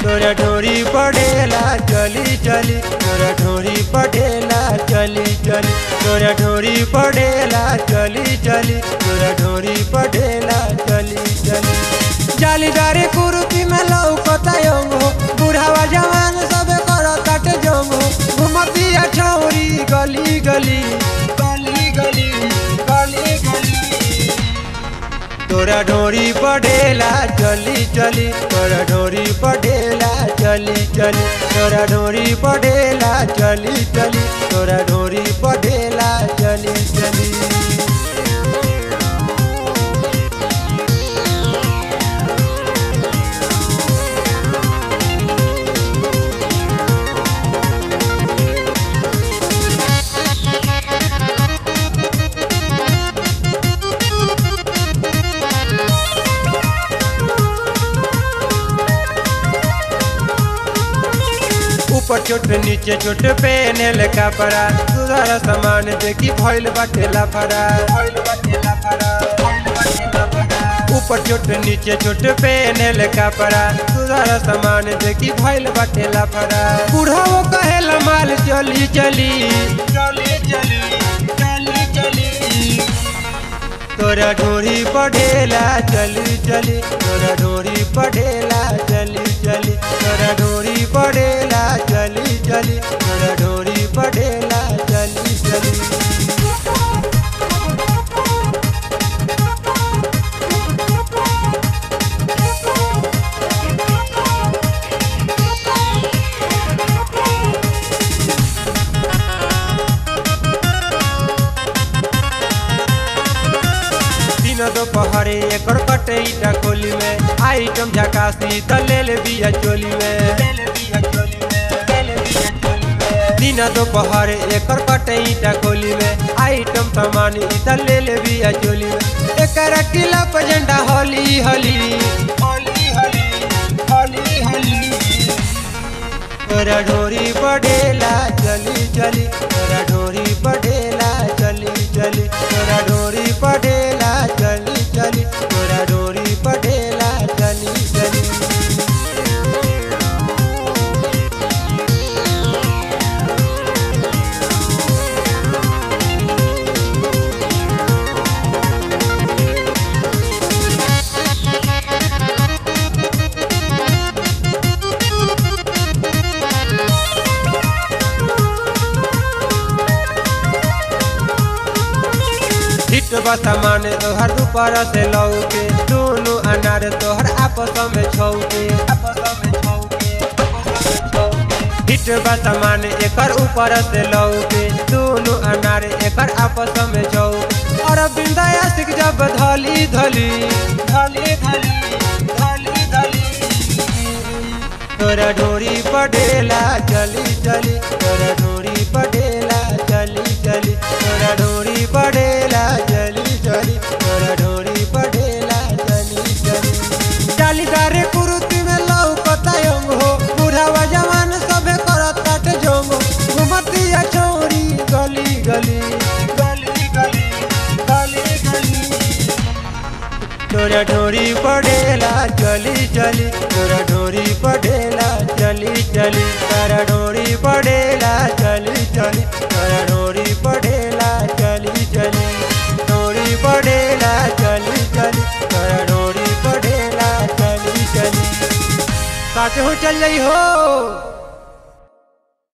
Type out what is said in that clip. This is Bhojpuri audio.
तोरा ढोरी पढ़ेला चली चली, तोरा ढोरी पढ़ेला चली चली, तोरा ढोरी पढ़ेला चली चली, तोरा ढोरी पढ़ेला चली चली। जालीदारी कुर्ती में लौकता यंग हो, बुढ़ावा जवान सब करताट जंग हो, घुमतिया छौरी गली गली गली गली गली गली। तोरा ढोरी पढ़ेला चली चली, तोरा ढोरी पढ़ेला चली चली, तोरा ढोरी पढ़ेला चली चली, तोरा ढोरी पढ़ेला चली चली। ऊपर चोट नीचे चोट पहनेल कपड़ा, सुधार सामान देखी भइल बाटे लाफड़ा। ऊपर चोट नीचे चोट पहनेल कपड़ा, सुधार सामान देखी भइल बाटे लाफड़ा। बुढ़ाओ कहेला माल चली चली चली चली चली चली। तोरा ढोरी पढ़ेला चली चली, तोरा ढोरी पढ़ेला चली चली, तोरा ढोरी पढ़ेला चली चली, तोरा ढोरी पढ़ेला चली चली। दोपहरे एकर कटे ईटा खोली में, आइटम झकासी तले बिया चोली में। दिन दोपहरे एकर कटे ईटा खोली में, आइटम सामान तले बिया चोली में। एकर किला पर झंडा हली हली हली हली हली हली। तोरा ढोरी पढ़ेला चली चली, तोरा ढोरी पढ़ेला चली चली, तोरा ढोरी पढ़ेला चली चली, तोरा ढोरी पढ़ेला चली चली। सामान तोहर ऊपर से लौके, दोनों अनार तोहर आपस में छौके। हिट बा सामान एकर ऊपर से लौके, दोनों अनार एकर आपस में छौके। और बिंदा आशिक जब धली धली धली धली धली धली। तोरा ढोरी पढ़ेला चली चली, तोरा ढोरी पढ़ेला चली चली, तोरा ढोरी पढ़ेला चली चली, तोरा ढोरी पढ़ेला चली चली। जालीदार कुर्ती में लौकता यंग हो, बुढ़ावा जवान सबे करताट जंग हो, घुमतिया छौरी गली गली गली गली गली गली। तोरा ढोरी पढ़ेला चली चली, तोरा ढोरी पढ़ेला चली चली, तोरा ढोरी पढ़ेला चली चली, तोरा ढोरी पढ़ेला चली चली, ढोरी पढ़ेला चली चली, तोरा ढोरी पढ़ेला चली चली। साथ हो चल रही हो।